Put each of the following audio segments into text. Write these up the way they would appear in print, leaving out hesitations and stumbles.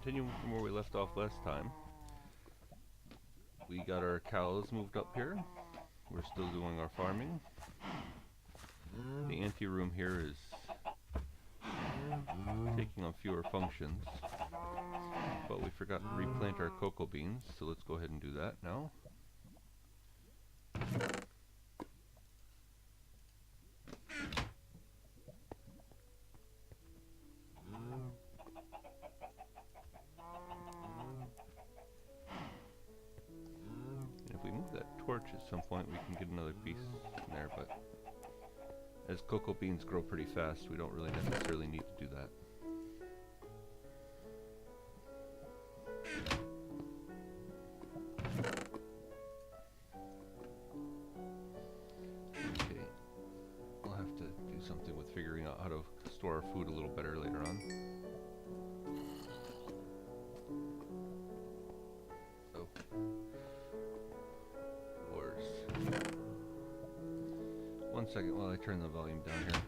continuing from where we left off last time, we got our cows moved up here. We're still doing our farming. The ante-room here is taking on fewer functions, but we forgot to replant our cocoa beans, so let's go ahead and do that now. And if we move that torch at some point, we can get another piece in there, but as cocoa beans grow pretty fast, we don't really necessarily need to do that. Okay, we'll have to do something with figuring out how to store our food a little better later on. Oh. Wars. 1 second while I turn the volume down here.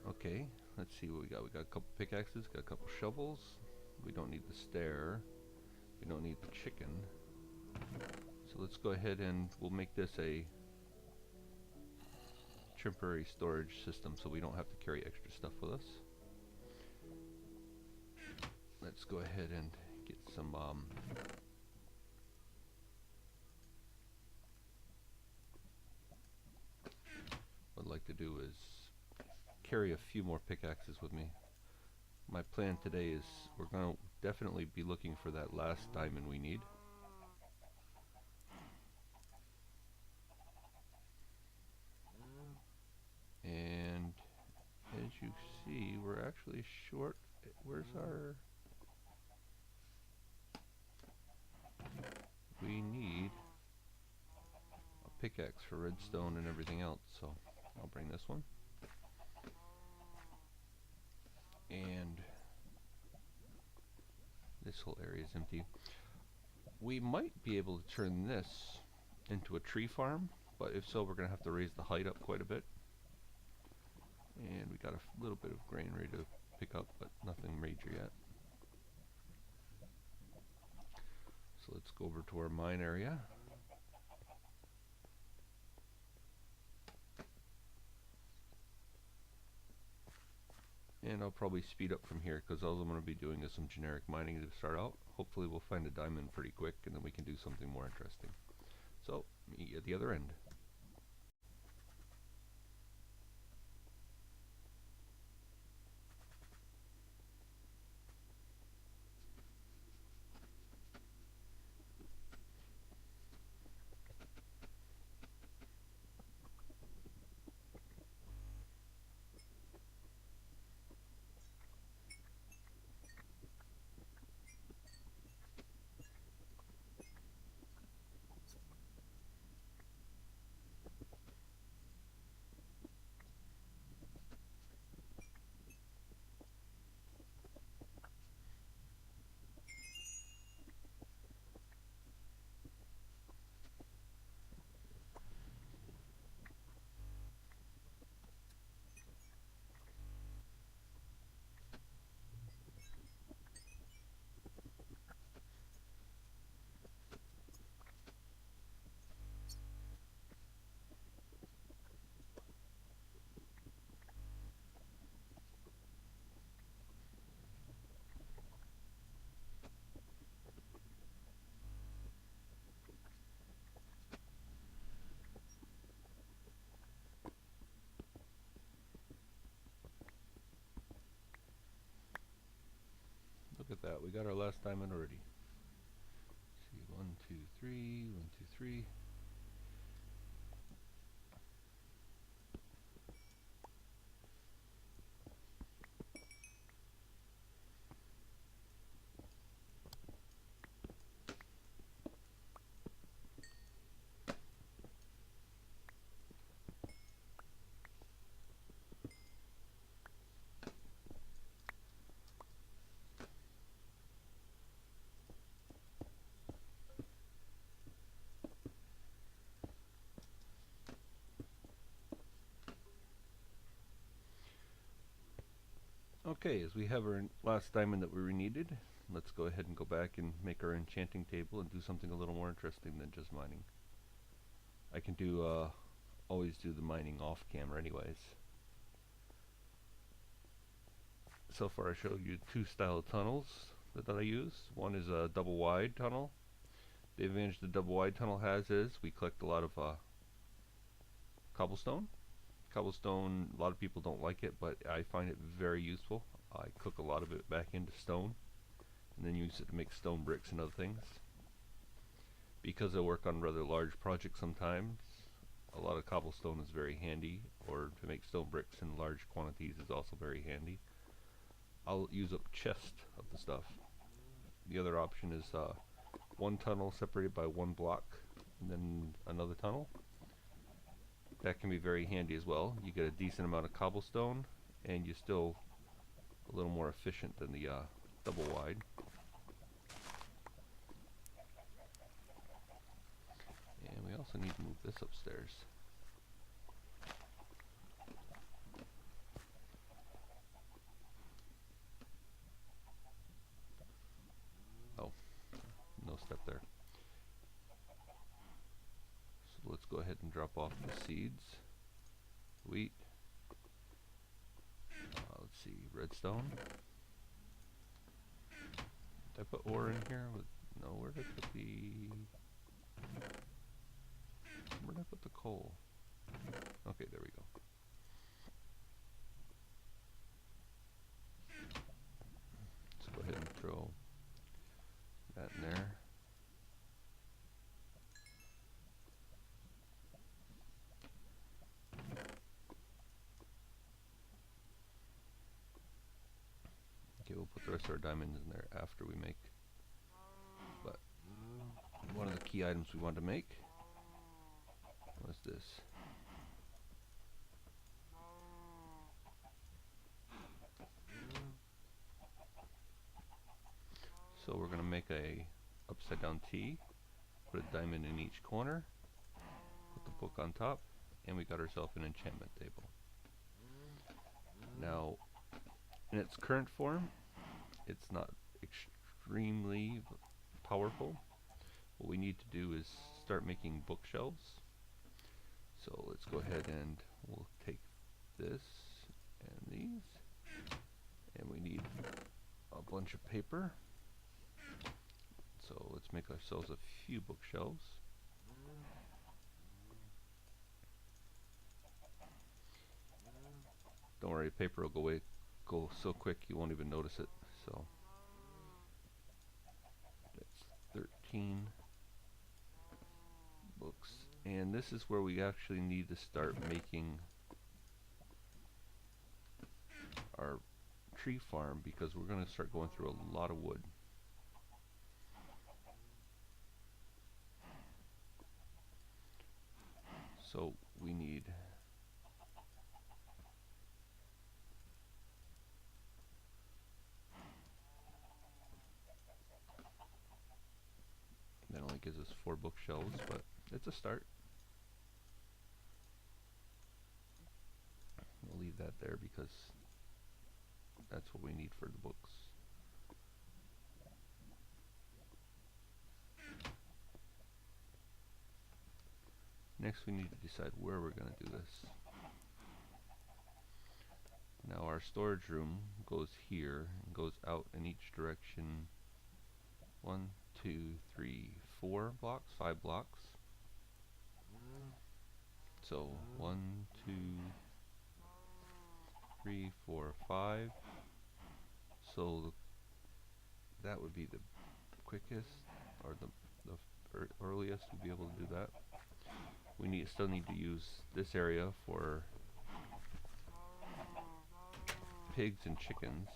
Okay, let's see what we got. We got a couple pickaxes, got a couple shovels. We don't need the stair. We don't need the chicken. So let's go ahead and we'll make this a temporary storage system so we don't have to carry extra stuff with us. Let's go ahead and get some what I'd like to do is carry a few more pickaxes with me. My plan today is we're going to definitely be looking for that last diamond we need. And as you see, we're actually short. Where's our... We need a pickaxe for redstone and everything else, so I'll bring this one. And this whole area is empty. We might be able to turn this into a tree farm, but if so, we're going to have to raise the height up quite a bit. And we got a little bit of grain ready to pick up, but nothing major yet. So let's go over to our mine area. And I'll probably speed up from here because all I'm going to be doing is some generic mining to start out. Hopefully we'll find a diamond pretty quick and then we can do something more interesting. So, meet you at the other end. Look at that, we got our last diamond already. Let's see, 1, 2, 3, 1, 2, 3. Okay, as we have our last diamond that we needed, let's go ahead and go back and make our enchanting table and do something a little more interesting than just mining. I can always do the mining off camera anyways. So far I showed you two style tunnels that I use. One is a double wide tunnel. The advantage the double wide tunnel has is we collect a lot of cobblestone. Cobblestone, a lot of people don't like it, but I find it very useful. I cook a lot of it back into stone and then use it to make stone bricks and other things. Because I work on rather large projects sometimes, a lot of cobblestone is very handy, or to make stone bricks in large quantities is also very handy. I'll use up chest of the stuff. The other option is one tunnel separated by one block and then another tunnel. That can be very handy as well. You get a decent amount of cobblestone and you're still a little more efficient than the double wide. And we also need to move this upstairs. Oh, no step there. So let's go ahead and drop off the seeds. Wheat. Let's see, redstone. Did I put ore in here? No, where did I put where did I put the coal? Okay, there we go. Let's go ahead and throw that in there. Okay, we'll put the rest of our diamonds in there after we make. But one of the key items we want to make was this. So we're going to make a upside down T, put a diamond in each corner, put the book on top, and we got ourselves an enchantment table. Now, in its current form, it's not extremely powerful. What we need to do is start making bookshelves. So let's go ahead and we'll take this and these, and we need a bunch of paper. So let's make ourselves a few bookshelves. Don't worry, paper will go so quick you won't even notice it. So that's 13 books, and this is where we actually need to start making our tree farm, because we're going to start going through a lot of wood. So we need that only gives us 4 bookshelves, but it's a start. We'll leave that there because that's what we need for the books. Next we need to decide where we're going to do this. Now our storage room goes here and goes out in each direction. 1, 2, 3, 4 blocks, 5 blocks. So 1, 2, 3, 4, 5. So that would be the quickest, or the earliest to be able to do that. We still need to use this area for pigs and chickens.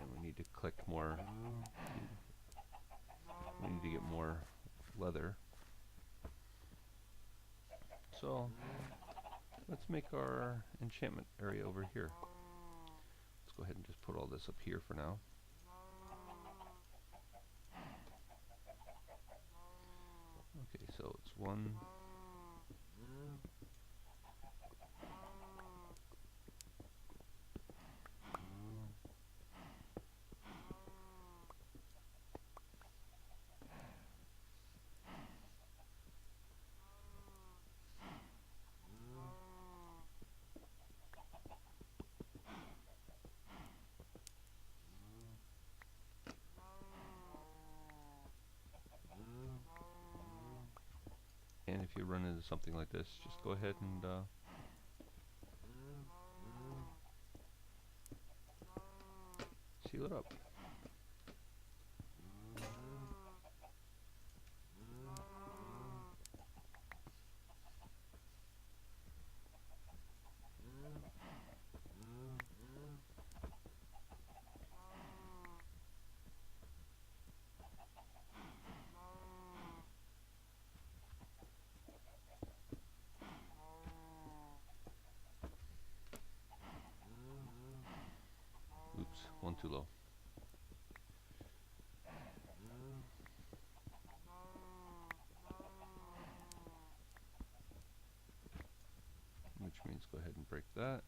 And we need to collect more. We need to get more leather. So let's make our enchantment area over here. Let's go ahead and just put all this up here for now. Okay, so it's 1, something like this, just go ahead and seal it up. Oops, one too low. Which means go ahead and break that.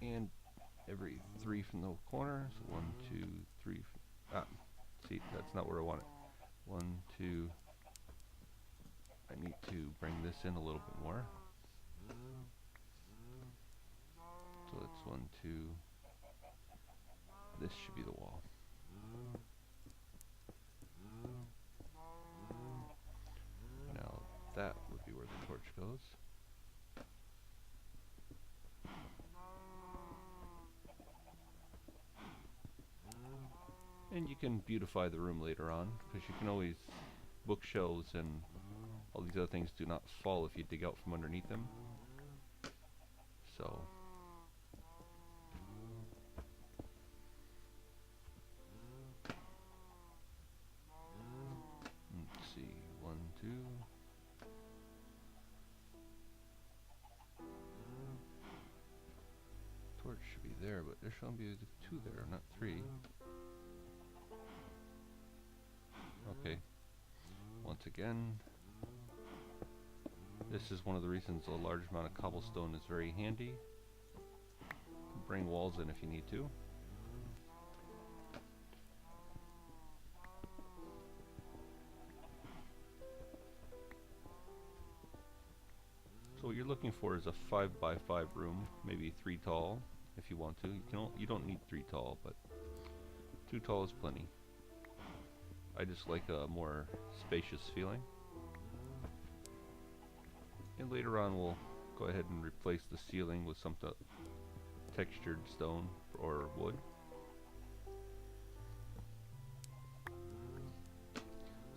And every 3 from the corner, so 1, 2, 3. See, that's not where I want it. 1, 2. I need to bring this in a little bit more. So that's 1, 2. This should be the wall. Now that would be where the torch goes. And you can beautify the room later on, because you can always, bookshelves and all these other things do not fall if you dig out from underneath them. So let's see, 1, 2. Torch should be there, but there shouldn't be 2 there, not 3. Okay. Once again, this is one of the reasons a large amount of cobblestone is very handy. Bring walls in if you need to. So what you're looking for is a 5 by 5 room, maybe 3 tall if you want to. You don't need 3 tall, but 2 tall is plenty. I just like a more spacious feeling. And later on we'll go ahead and replace the ceiling with some textured stone or wood.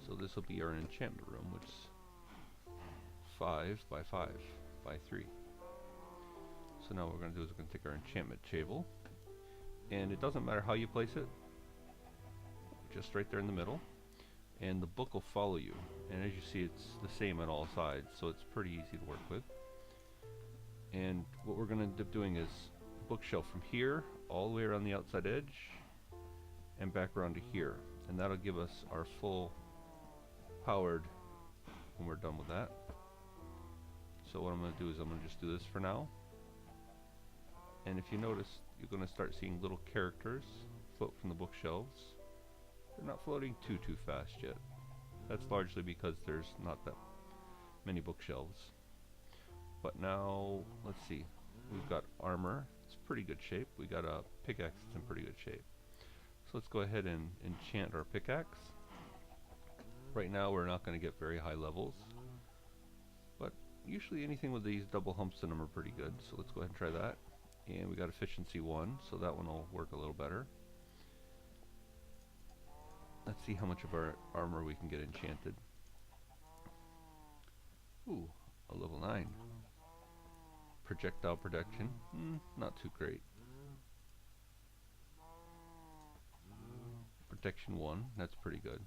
So this will be our enchantment room, which is 5 by 5 by 3. So now what we're going to do is we're going to take our enchantment table, and it doesn't matter how you place it, just right there in the middle, and the book will follow you. And as you see, it's the same on all sides, so it's pretty easy to work with. And what we're going to end up doing is bookshelf from here all the way around the outside edge and back around to here, and that'll give us our full powered when we're done with that. So what I'm going to do is I'm going to just do this for now, and if you notice, you're going to start seeing little characters float from the bookshelves. They're not floating too fast yet. That's largely because there's not that many bookshelves. But now, let's see, we've got armor, it's pretty good shape. We got a pickaxe that's in pretty good shape. So let's go ahead and enchant our pickaxe. Right now we're not going to get very high levels, but usually anything with these double humps in them are pretty good. So let's go ahead and try that. And we got efficiency 1, so that one will work a little better. Let's see how much of our armor we can get enchanted. Ooh, a level 9. Projectile protection, not too great. Protection 1, that's pretty good.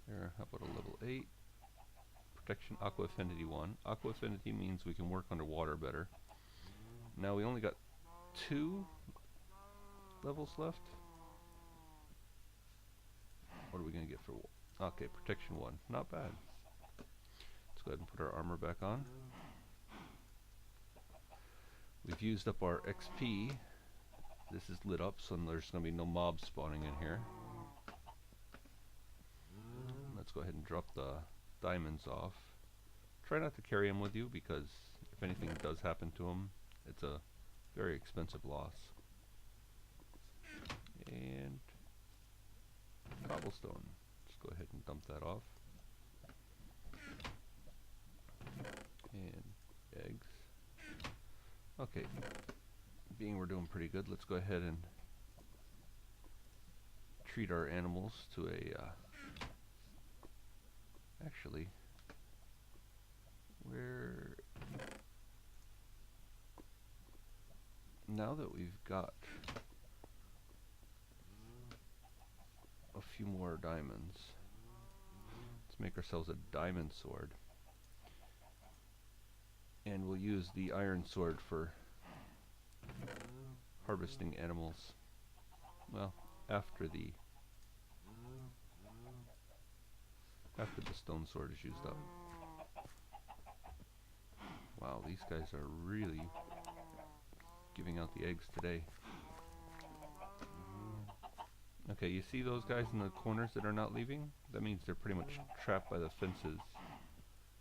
There, how about a level 8? Protection Aqua Affinity 1. Aqua Affinity means we can work underwater better. Now we only got 2 levels left. What are we going to get for... Okay, Protection 1. Not bad. Let's go ahead and put our armor back on. We've used up our XP. This is lit up, so there's going to be no mobs spawning in here. Let's go ahead and drop the diamonds off. Try not to carry them with you because if anything does happen to them, it's a very expensive loss. And cobblestone. Just go ahead and dump that off. And eggs. Okay. Being we're doing pretty good, let's go ahead and treat our animals to a actually we're now that we've got a few more diamonds, let's make ourselves a diamond sword, and we'll use the iron sword for harvesting animals. Well, after the stone sword is used up. Wow, these guys are really giving out the eggs today. Okay, you see those guys in the corners that are not leaving? That means they're pretty much trapped by the fences.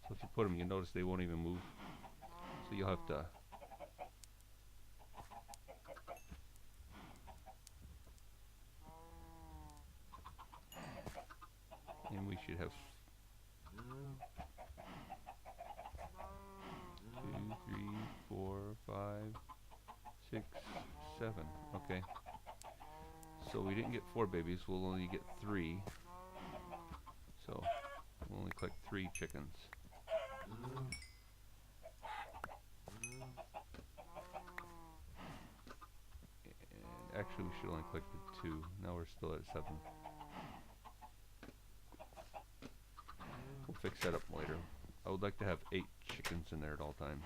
So if you put them, you notice they won't even move. So you'll have to and we should have 2, 3, 4, 5, 6, 7. Okay. So we didn't get 4 babies, we'll only get 3. So we'll only collect 3 chickens. And actually we should only collected 2. Now we're still at 7. We'll fix that up later. I would like to have 8 chickens in there at all times.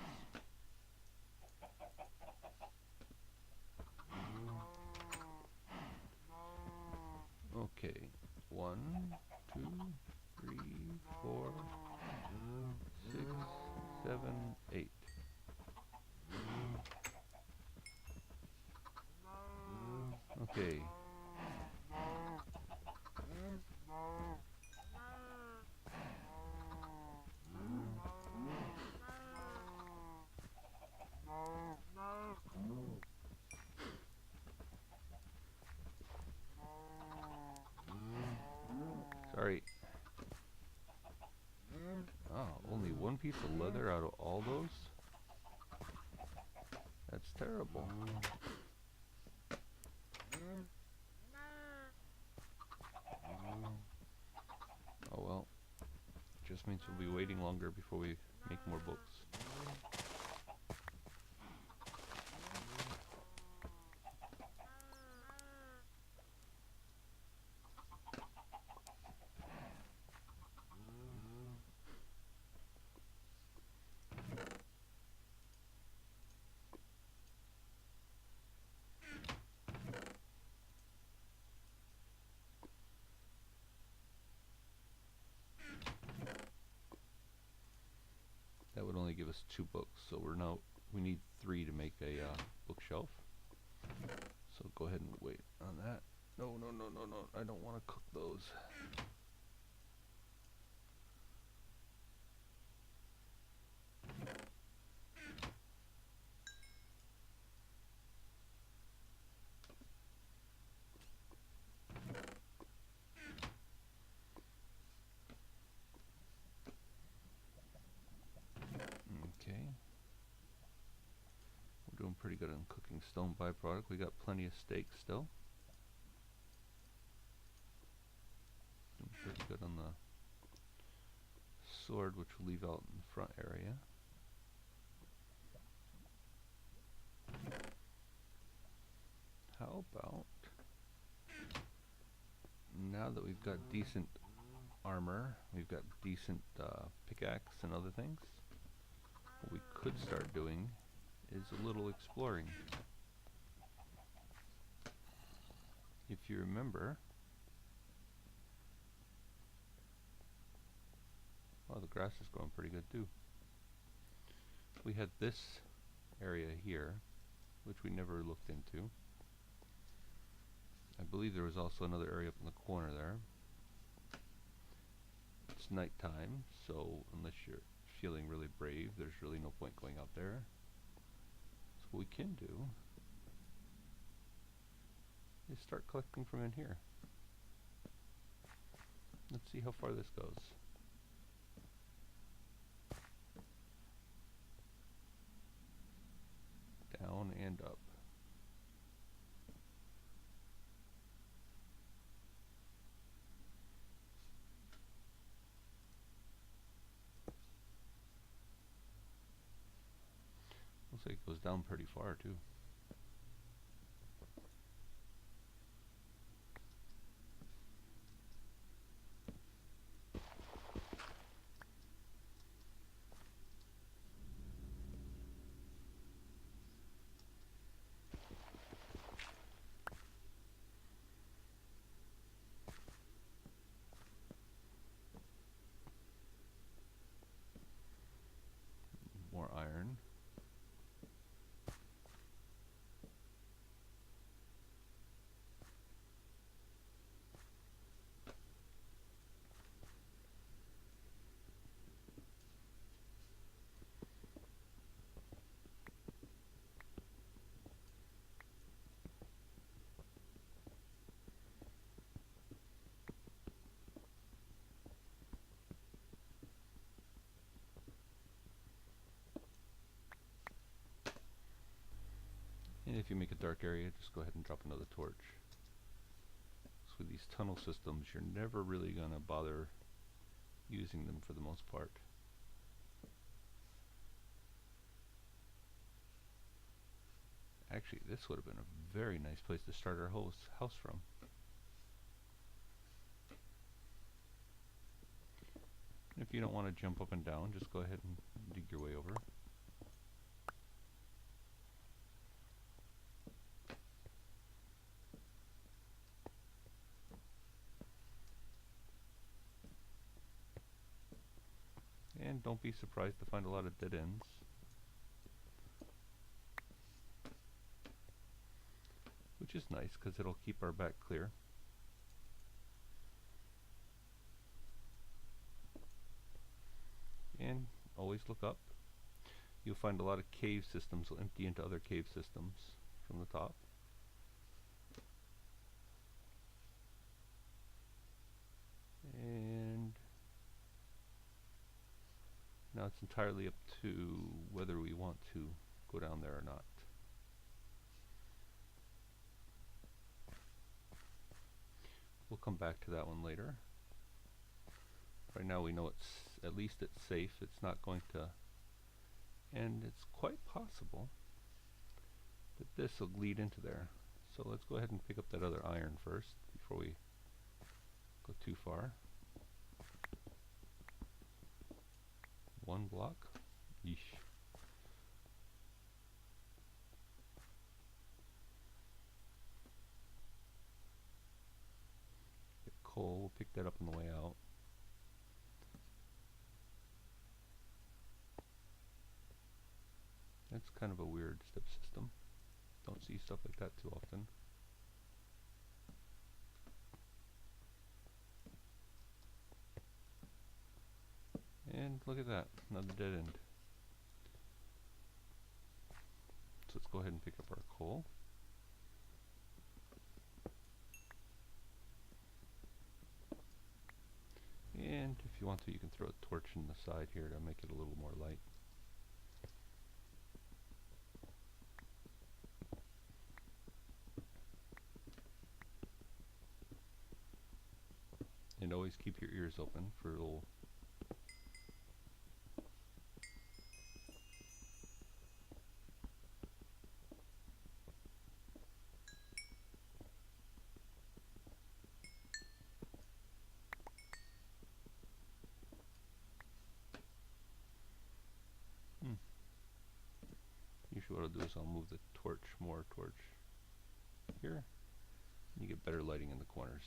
Okay, 1, 2, 3, 4, 6, 7, 8. Okay. Sorry. Oh, only 1 piece of leather out of all those? That's terrible. Oh well. Just means we'll be waiting longer before we make more books. That would only give us 2 books, so we need 3 to make a bookshelf. So go ahead and wait on that. No, no, no, no, no, I don't want to cook those. Okay. We're doing pretty good on cooking stone byproduct. We got plenty of steak still. Doing pretty good on the sword, which we'll leave out in the front area. How about, now that we've got decent armor, we've got decent pickaxe and other things, what we could start doing is a little exploring. If you remember, oh, the grass is growing pretty good too. We had this area here, which we never looked into. I believe there was also another area up in the corner there. It's nighttime, so unless you're feeling really brave, there's really no point going out there. So what we can do is start collecting from in here. Let's see how far this goes. Down and up. Looks like it goes down pretty far too. More iron. And if you make a dark area, just go ahead and drop another torch. So with these tunnel systems, you're never really going to bother using them for the most part. Actually, this would have been a very nice place to start our house from. If you don't want to jump up and down, just go ahead and dig your way over. And don't be surprised to find a lot of dead ends. Which is nice because it'll keep our back clear. And always look up. You'll find a lot of cave systems will empty into other cave systems from the top. And now it's entirely up to whether we want to go down there or not. We'll come back to that one later. Right now we know at least it's safe. It's not going to, and it's quite possible that this will lead into there. So let's go ahead and pick up that other iron first before we go too far. One block. Yeesh. Get coal, we'll pick that up on the way out. That's kind of a weird step system. Don't see stuff like that too often. And look at that, another dead end. So let's go ahead and pick up our coal. And if you want to, you can throw a torch in the side here to make it a little more light. And always keep your ears open for a little Usually what I'll do is I'll move the torch more towards here. And you get better lighting in the corners.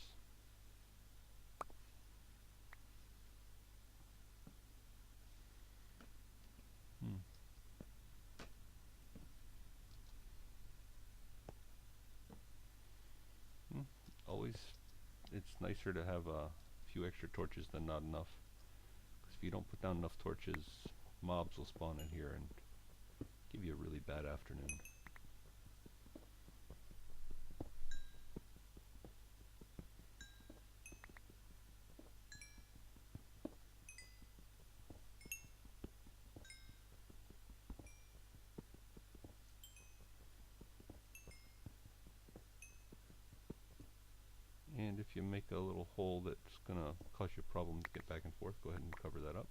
Always, it's nicer to have a few extra torches than not enough. Because if you don't put down enough torches, mobs will spawn in here and give you a really bad afternoon. And if you make a little hole that's going to cause you a problem to get back and forth, go ahead and cover that up.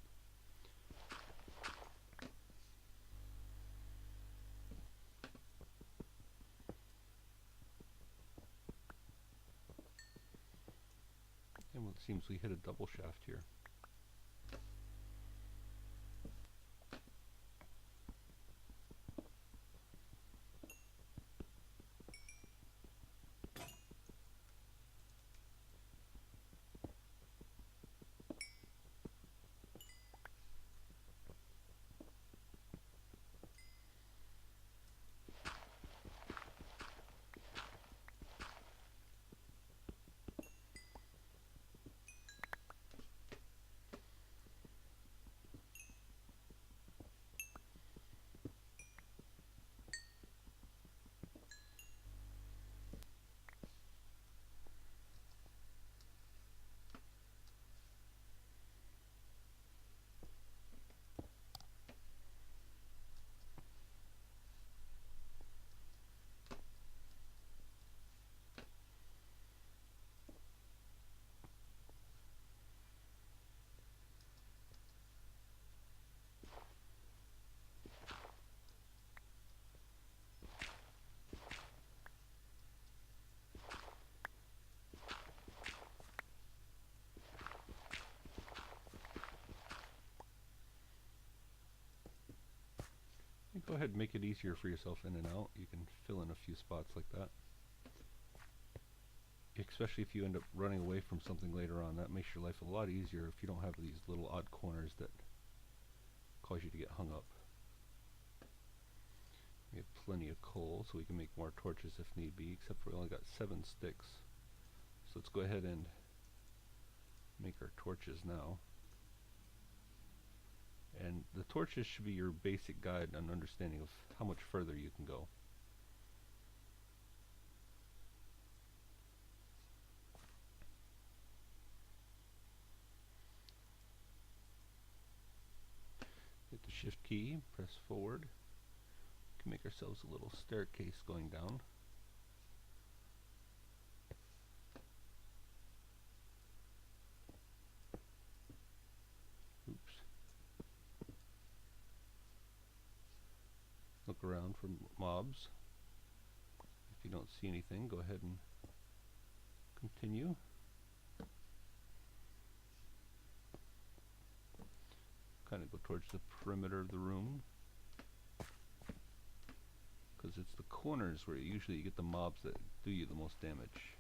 And it seems we hit a double shaft here. And go ahead and make it easier for yourself in and out. You can fill in a few spots like that. Especially if you end up running away from something later on, that makes your life a lot easier if you don't have these little odd corners that cause you to get hung up. We have plenty of coal, so we can make more torches if need be, except for we only got 7 sticks. So let's go ahead and make our torches now. And the torches should be your basic guide and understanding of how much further you can go. Hit the shift key, press forward. We can make ourselves a little staircase going down. Oops. Look around for mobs. If you don't see anything, go ahead and continue. Kind of go towards the perimeter of the room, because it's the corners where usually you get the mobs that do you the most damage.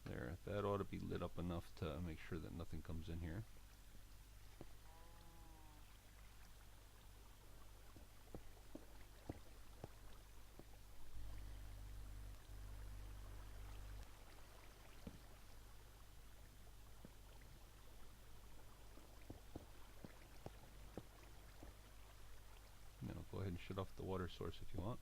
There, that ought to be lit up enough to make sure that nothing comes in here. Now go ahead and shut off the water source if you want.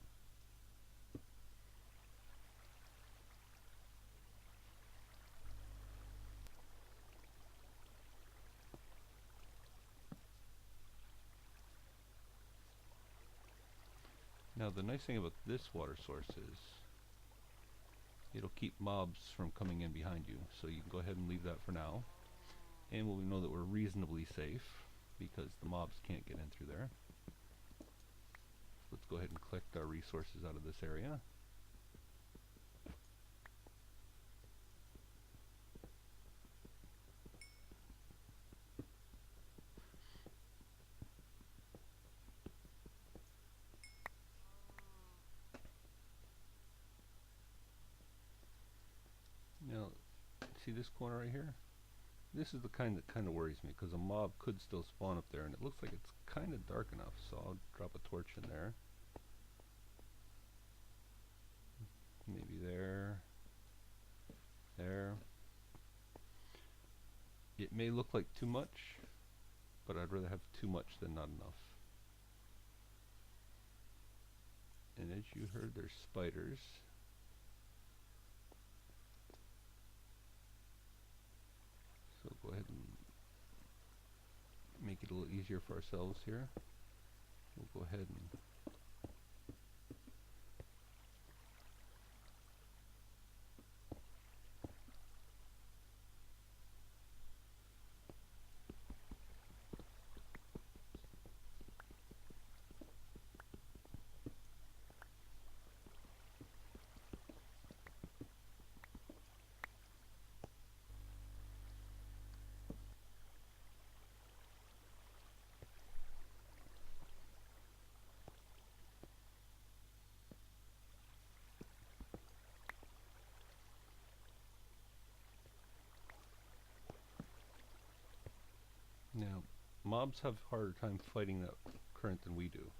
Now the nice thing about this water source is it'll keep mobs from coming in behind you, so you can go ahead and leave that for now. And we know that we're reasonably safe because the mobs can't get in through there. So let's go ahead and collect our resources out of this area. Now, see this corner right here? This is the kind that kind of worries me, because a mob could still spawn up there, and it looks like it's kind of dark enough, so I'll drop a torch in there. Maybe there. There. may look like too much, but I'd rather have too much than not enough. And as you heard, there's spiders. So go ahead and make it a little easier for ourselves here. We'll go ahead and now, mobs have a harder time fighting that current than we do.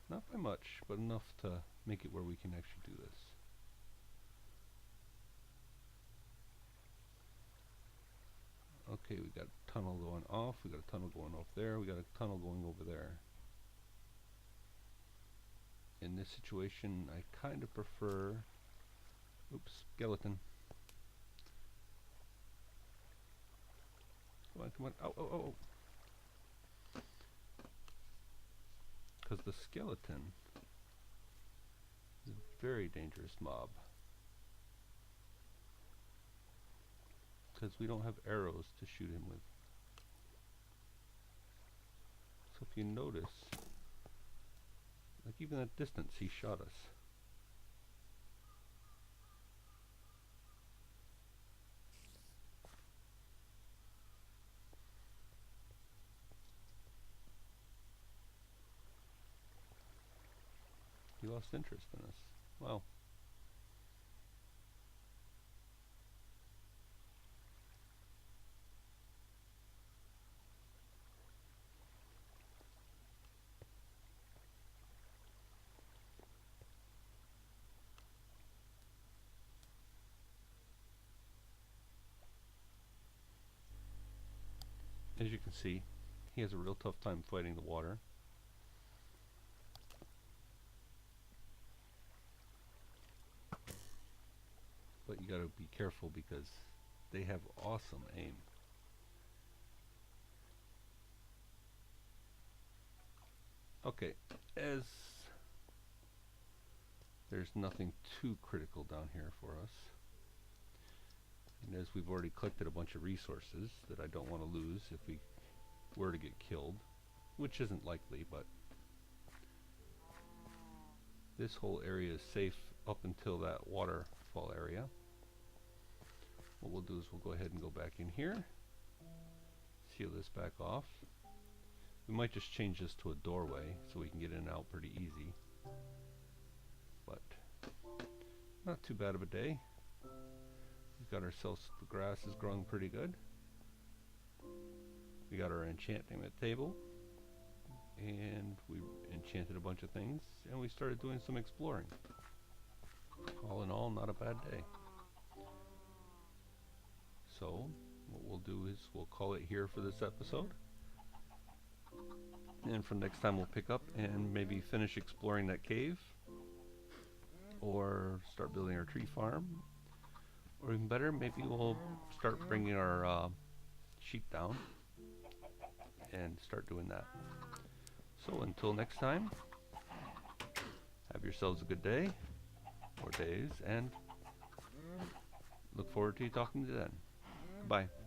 Not by much, but enough to make it where we can actually do this. Okay, we got a tunnel going off, we got a tunnel going off there, we got a tunnel going over there. In this situation, I kind of prefer... Oops, skeleton. Come on, come on. Oh, oh, oh. Because the skeleton is a very dangerous mob. Because we don't have arrows to shoot him with. So if you notice, like even at distance, he shot us. He lost interest in us. Well, as you can see, he has a real tough time fighting the water. But you gotta be careful because they have awesome aim. Okay, as there's nothing too critical down here for us, and as we've already collected a bunch of resources that I don't want to lose if we were to get killed, which isn't likely, but this whole area is safe up until that waterfall area. What we'll do is we'll go ahead and go back in here, seal this back off. We might just change this to a doorway so we can get in and out pretty easy. But not too bad of a day. We've got ourselves, the grass is growing pretty good. We got our enchantment table, and we enchanted a bunch of things, and we started doing some exploring. All in all, not a bad day. So what we'll do is we'll call it here for this episode. And for next time we'll pick up and maybe finish exploring that cave, or start building our tree farm, or even better, maybe we'll start bringing our sheep down and start doing that. So until next time, have yourselves a good day or days, and look forward to you talking to you then. Bye.